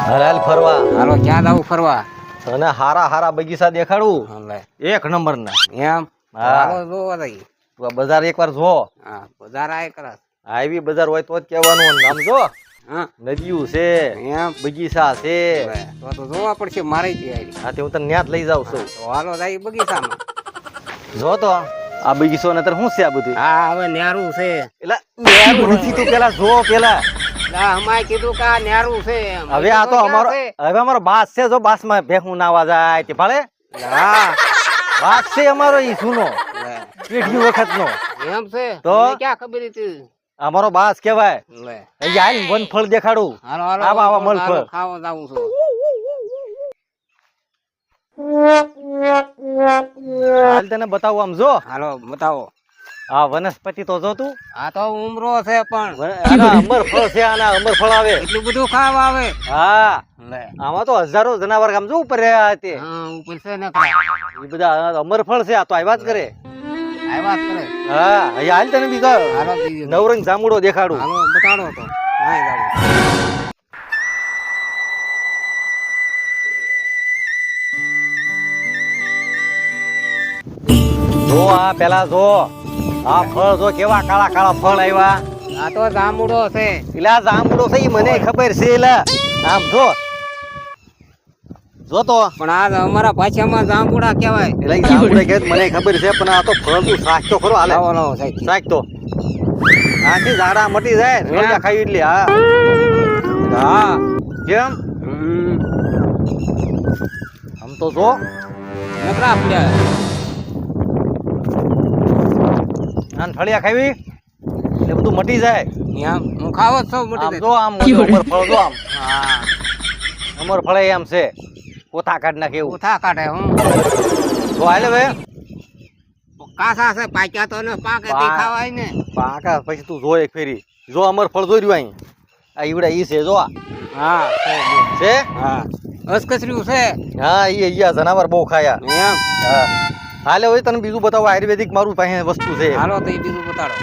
હલાલ ફરવા હાલો ક્યાં જાવું ફરવા? અને હારા હારા બગીચા દેખાડું એક નંબર ના એમ હાલો જોવા જઈએ. તું આ બજાર એકવાર જો. હા બજાર આય કરસ. આવી બજાર હોય તો જ કહેવાનું નામ જો. હા નદીયું છે એમ બગીચા છે તો જોવા પડશે મારે તૈયારી. હા તે હું તને ન્યા જ લઈ જાઉં છું. તો હાલો જઈએ બગીચામાં. જો તો આ બગીચો ને શું છે આ બધું? હા હવે નેરું છે. એટલે નેરું નથી તું પેલા જો પેલા. અમારે કીધું કે આ નેરું છે એમ. હવે આ તો અમારો હવે અમારો બાસ છે. જો બાસ માં ભેખું નાવા જાય તે ભાળે. હા બાસ છે અમારો ઈ સુનો પેઢી વખત નો એમ છે તો ક્યાં ખબર હતી? અમારો બાસ કેવાય. લે અહીંયા આવીને વનફળ દેખાડું. હાલો હાલો આવા આવા મલફળ ખાવા જાવું છું. હાલ તને બતાવું આમ જો. હાલો બતાવો. આ વનસ્પતિ તો જો તું. આ તો ઉમરો છે પણ અમરફળ છે. આના અમરફળ આવે એટલું બધું ખાવા આવે. હા લે આમાં તો હજારો જનાવર આમ જો ઉપર રહ્યા તે હા ઉપર છે ને એ બધા અમરફળ છે. આ તો આવ્યા જ કરે. આ વાત કરે. હા અહીંયા હાલ તને બીજો હાલો બીજું નવરંગ જામુડો દેખાડું. હાલો બતાડો તો નાય જાવું. જો આ પેલા જો આ ફળ જો કેવા કાળા કાળા ફળ આવ્યા. આ તો જાંબુડો છે. એટલે આ જામુડો છે ઈ મને ખબર છે. એલા આમ જો જો તો પણ આ અમારા ભાષામાં જાંબુડા કહેવાય. એટલે ઈ જામુડા કે મને ખબર છે પણ આ તો ફળ તું શાક તો ખરો હાલે. લાવો લાવો સાહેબ શાક તો આખી ઝાડા મટી જાય રોડિયા ખાઈ એટલે. હા હા કેમ આમ તો જો નકરા પડ્યા. આન ફળિયા ખાવી એટલે બધું મટી જાય. એમ હું ખાવો જ છું મોટી આમ જો આમ અમર ફળ જો આમ હા અમર ફળે એમ છે. પોતા કાઢ નાખે એવું ઉથા કાઢે હું તો હાલે ભાઈ. કાસા છે પાક્યા તો ને પાકે તે ખાવાય ને. પાકા પછી તું જો એક ફેરી જો અમર ફળ જોઈ રહ્યું અહીં આ ઈવડા ઈ છે જો આ હા છે. હા અસકસર્યું છે. હા ઈ અહીંયા જનાવર બહુ ખાયા. એમ હા હાલે હવે તને બીજું બતાવો. આયુર્વેદિક મારું પાસે વસ્તુ છે. હાલો તો એ બીજું બતાડો.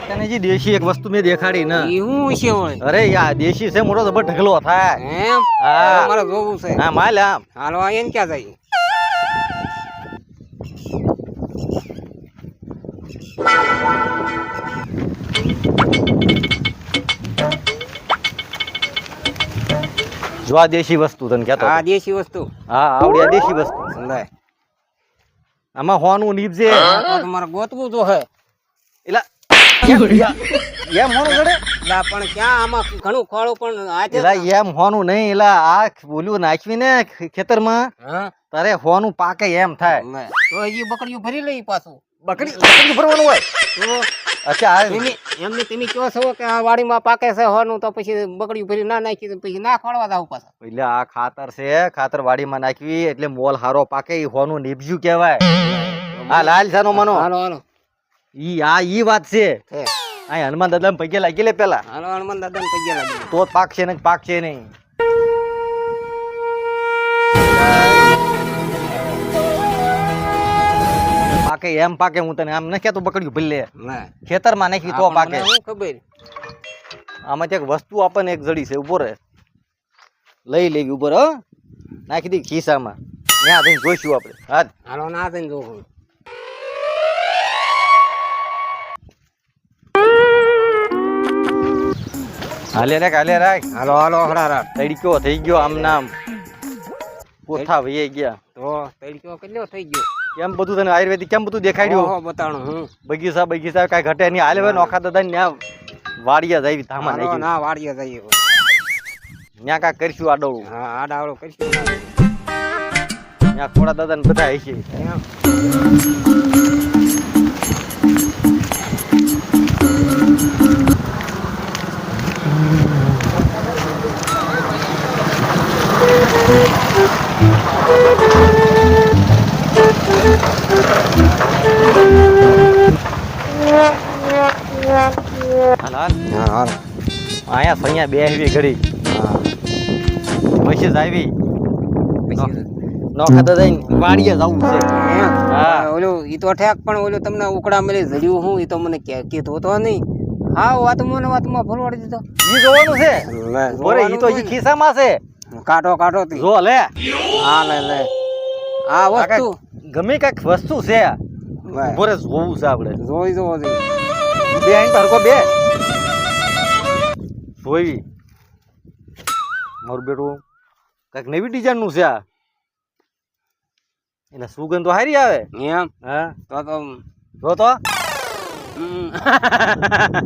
તને દેશી એક વસ્તુ મેં દેખાડી ને એવું છે હોય. અરે યા દેશી છે મોટો જબર ઢગલો થાય. એમ હા મારે જોવું છે. હા માલ આમ હાલો આ એને ક્યાં જાય? જો આ દેશી વસ્તુ તને કહેતો આ દેશી વસ્તુ. હા આવડી આ દેશી વસ્તુ. લે આમાં હોનું નીપજે તો તમારે ગોતવું તો હે. એલા એમ હોનું ગડે લા પણ ક્યાં આમાં ઘણું ખોળું પણ આજે એલા એમ હોનું નહીં. એલા આ બોલ્યું નાખવીને ખેતરમાં હા તારે હોનું પાકે એમ થાય. લે તો હજી બકરીઓ ભરી લઈ પાછું. બકરી ભરવાનું હોય. તો અચ્છા એમની તમે કહો છો કે આ વાડીમાં પાકે છે હોનું તો પછી બકરીઓ ભરી ના નાખી તો પછી ના ખોળવા જાવ પાછા. એટલે આ ખાતર છે. ખાતર વાડીમાં નાખવી એટલે મોલ હારો પાકે. ઈ હોનું નીપજ્યું કહેવાય. આ લાલ સાનો મનો હાલો હાલો ઈ વાત છે. હે આ હનુમાન દાદા પગે લાગી લે પેલા હાલો હનુમાન દાદા ને પગે લાગી. તો પાક છે ને પાક છે નહીં. પાકે એમ પાકે. હું તને આમ ન કહેતો બકડ્યું ભલે લે ખેતરમાં નાખી તો પાકે. શું ખબર આમાં એક વસ્તુ આપણને એક જડી છે. ઉભો રહે લઈ લેવી ઉપર હો નાખી દી ખિસ્સામાં. ત્યાં જઈને જોઈશું આપણે. હા હાલો ના થઈને જોવું. હાલે રાખ હાલો હાલો હરારા તડક્યો થઈ ગયો. આમ નામ કોઠા વહી ગયા. તો તડક્યો કેટલો થઈ ગયો. કેમ બધું તને આયુર્વેદિક કેમ બધું દેખાડ્યું? ઓહો બતાણું હું બગીચા કઈ ઘટે નહીં. હાલે ભાઈ નોખા દાદા ત્યાં વાડિયા જાય ધામા હાલો નાખી ના વાડીએ જઈએ. ત્યાં કાંઈક કરશું આડોળું. હા આડાવડો કરીશું. ત્યાં ખોડા દાદા ને બધા હશે. હાલ હા હાલ અહીંયા સૈયા બેહવી ઘડી પછી જ આવી પછી નોખા તો જઈને વાડીએ જવું છે એમ? હા. ઓલું ઈ તો ઠેક પણ ઓલું તમને ઉકળા મળી જડ્યું હું ઈ તો મને કીધું તો નહીં. હા વાતમાં ને વાતમાં ફરવાડી દીધો. ઈ જોવાનું છે બોરે ઈ તો ઈ ખિસ્સામાં છે કાઢો કાઢો તી. જો લે હા લે લે આ વસ્તુ ગમે કાંઈક વસ્તુ છે ભાઈ, બોરે જોવું છે આપણે જોઈ જોવો છે. બે આઈને હરકો બે જોઈ મારું બેટું કાંઈક નવી ડિઝાઇન નું છે આ એને સુગંધ તો સારી આવે એમ હા તો જો તો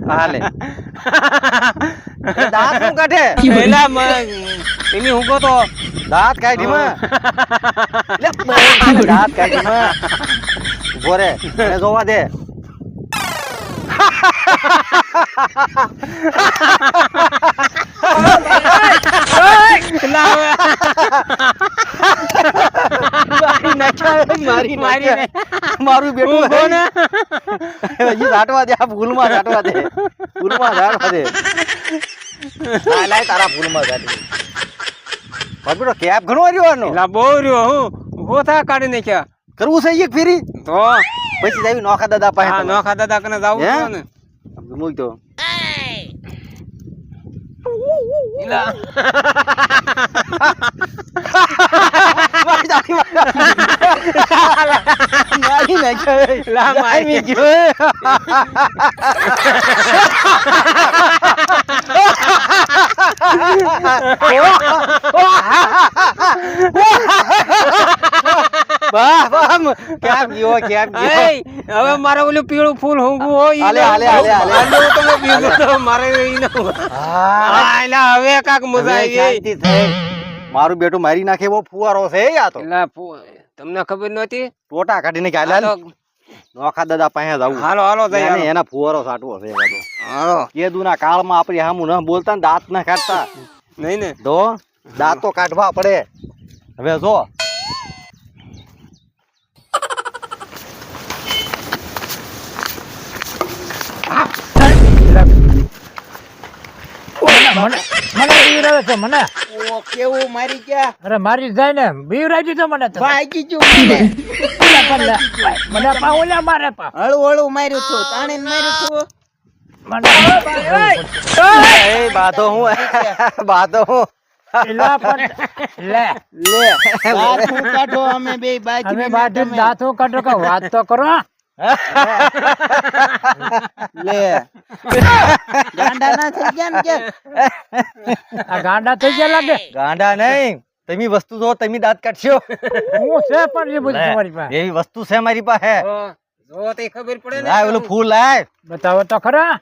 હાલે એ દાંત નું કાઢે પેલા એની હું કહો તો દાંત કાઢી માં લે, દાંત કાઢી માં ઉભો રે એને જોવા દે મારી નાખ્યા મારું બેટું કોને? હજી ઝાટવા દે આ ફૂલમાં ઝાટવા દે ફૂલમાં ઝાટવા દે લાય લાય તારા ફૂલમાં ઝાટી મારો બેટો કેપ ઘણો રહ્યો એલા બહુ રહ્યો હું ગોથા કાઢી નાખ્યા કરવું છે એક ફેરી તો પછી આવી નોખા દાદા પાસે હા તમારે. નોખા દાદા કને જાવું હે? છે ને મૂક તો એલા મારી નાખ્યો લા મારી ગયો વાહ વાહ કેમ ગયો કેમ ગયો એય, હવે મારે ઓલું પીળું ફૂલ હુંગવું હોય ઈ હાલે, ના હાલે, હાલે, હાલે. હાલે, તો મેં બીજું તો મારે ઈ ન હોય. હા, એલા હવે કાક મજા આવી ગઈ. શાંતિ થઈ. મારું બેટું મારી નાખે એવો ફુવારો છે આ તો એલા તમને ખબર નહોતી ટોટા કાઢીને કે આ હાલ તો નોખા દાદા પાસે જવું હાલો હાલો જઈ એને હાલો. એના ફુવારો સાટવો છે એકાદો. હાલો કેદુના કાળમાં આપણી હામું ન બોલતા ને દાંત ના કાઢતા નહીં ને તો દાંત તો કાઢવા પડે હવે જો મને બીવરાવે છે મને ઓ કેવું મારી ગયા અરે મારી જાય ને બીવરાજી તો મને તો. ભાગી જો મને મને મને પા ઓલા મારે પા હળું હળું માર્યું છું તાણે માર્યું છું મને એ બાધો હું બાધો હું એલા પણ લે દાંતું કાઢો અમે બે બાજુ અમે બાજુ દાંતો કાઢો કે વાત તો કરો લે ગાંડા ના થઈ ગયા ને કે આ ગાંડા થઈ ગયા લાગે ગાંડા નહીં તમે વસ્તુ જો તમે દાંત કાઢશો હું છે પણ એ બધું તમારી પાસે એવી વસ્તુ છે મારી પાસે જો તે ખબર પડે ને લાય ઓલું ફૂલ લાય બતાવો તો ખરા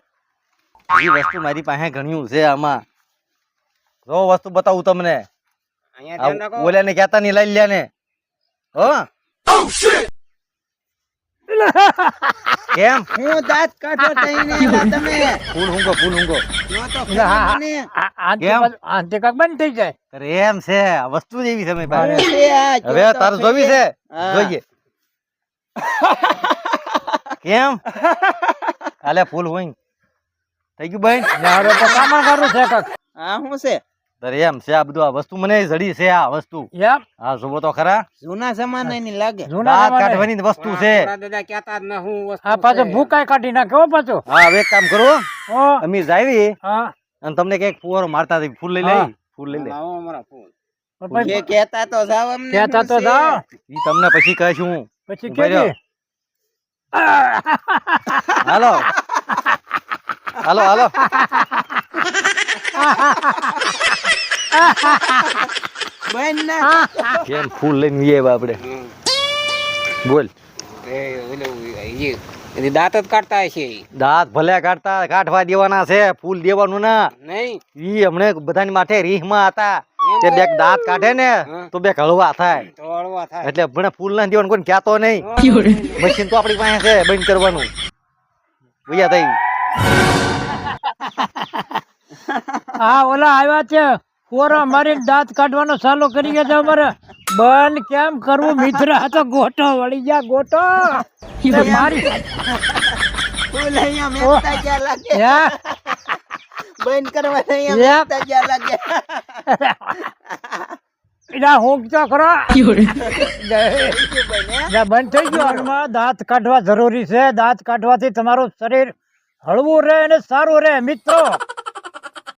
એ વસ્તુ મારી પાસે ઘણ્યું છે આમાં જો વસ્તુ બતાવું તમને અહીંયા ધ્યાન રાખો ઓલા ને કહેતા નહીં લઈ લે ને હો કેમ હું દાંત કાઢો તઈને તમે ફૂલ ઊંઘો ફૂલ ઊંઘો જો તો એટલે હા, ખબર મને કેમ? આંતે કાક બંધ થઈ જાય અરે એમ છે આ વસ્તુ જ એવી છે મારી પાસે છે આ, જો હવે તો તારે જોવી છે હા. જોઈએ કેમ હાલે ફૂલ હોય થઈ ગયું બેન યાર તો કામણ કરું છે કાક આ શું છે અરે એમ છે આ બધું આ વસ્તુ મને જડી છે આ વસ્તુ એમ હા જોવો તો ખરા જૂના જમાનાની લાગે જૂના દાંત જમાને. કાઢવાની જ વસ્તુ છે દાદા કહેતા જ ન હું વસ્તુ આ પાછો ભૂકાય કાઢી નાખ્યો પાછો હા હવે એક કામ કરો ઓ અમીર જાવી હા અને તમને કઈક ફુવારો મારતા હતી ફૂલ લઈ હા. લઈ ફૂલ લઈ લે લાવો અમારા ફોન પણ પછી જે કહેતા તો જાવ અમને કહેતા તો શું છે? જાઓ ઈ તમને પછી કહીશું હું પછી ઉભા રહ્યો. કેજે હાલો હાલો હાલો બેન ના કેમ ફૂલ લઈને વીએ આપણે બોલ દાંત જ કાઢતા હશે ઈ. દાંત ભલે કાઢવા દેવાના છે ફૂલ દેવાનું ના નહીં ઈ હમણે બધાની માથે રીહમાં હતા તે બે દાંત કાઢે ને તો બે હળવા થાય તો હળવા થાય એટલે મને ફૂલ ના દેવાનું કોઈ કહેતો નહીં મશીન તો આપણી પાસે છે બંધ કરવાનું ભૈયા થઈ હા ઓલા આવ્યા છે કોરા મારી દાંત કાઢવાનો ચાલુ કરી ગયા છે અમારે બંધ કેમ કરવું મિત્ર આ તો ગોટો વળી ગયા ગોટો એ મારી ફૂલ અહીંયા મેલતા ક્યાં લાગે હે? બંધ કરવા નહીં લે. આમ તગ્યા લાગે એના હુંક તો ખરો જા, બંધ થઈ ગયો હાલમાં દાંત કાઢવા જરૂરી છે. દાંત કાઢવાથી તમારું શરીર હળવું રહે અને સારું રહે મિત્રો.